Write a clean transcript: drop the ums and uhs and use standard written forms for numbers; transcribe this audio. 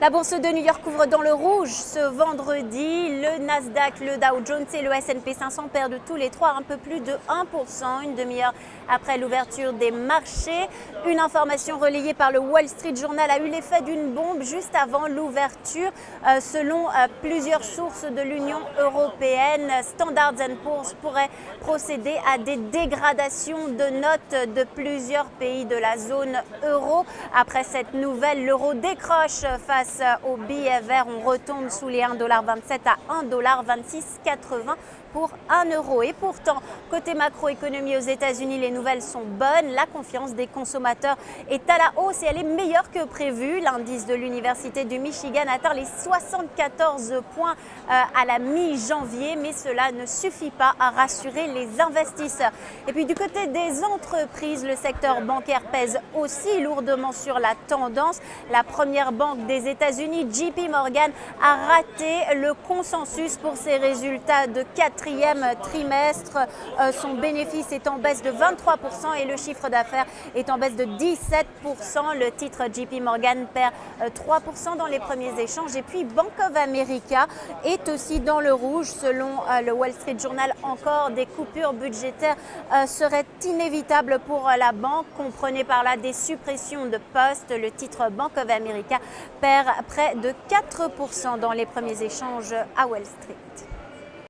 La bourse de New York ouvre dans le rouge ce vendredi. Le Nasdaq, le Dow Jones et le S&P 500 perdent tous les trois un peu plus de 1%, une demi-heure après l'ouverture des marchés. Une information relayée par le Wall Street Journal a eu l'effet d'une bombe juste avant l'ouverture. Selon plusieurs sources de l'Union européenne, Standard & Poor's pourrait procéder à des dégradations de notes de plusieurs pays de la zone euro. Après cette nouvelle, l'euro décroche face au billet vert. On retombe sous les 1,27$ à 1,2680$ pour 1 euro. Et pourtant, côté macroéconomie aux États-Unis, les nouvelles sont bonnes. La confiance des consommateurs est à la hausse et elle est meilleure que prévu. L'indice de l'Université du Michigan atteint les 74 points à la mi-janvier, mais cela ne suffit pas à rassurer les investisseurs. Et puis du côté des entreprises, le secteur bancaire pèse aussi lourdement sur la tendance. La première banque des États-Unis, JP Morgan, a raté le consensus pour ses résultats de quatrième trimestre. Son bénéfice est en baisse de 23% et le chiffre d'affaires est en baisse de 17%. Le titre JP Morgan perd 3% dans les premiers échanges. Et puis Bank of America est aussi dans le rouge. Selon le Wall Street Journal, encore des coupures budgétaires seraient inévitables pour la banque. Comprenez par là des suppressions de postes. Le titre Bank of America perd près de 4% dans les premiers échanges à Wall Street.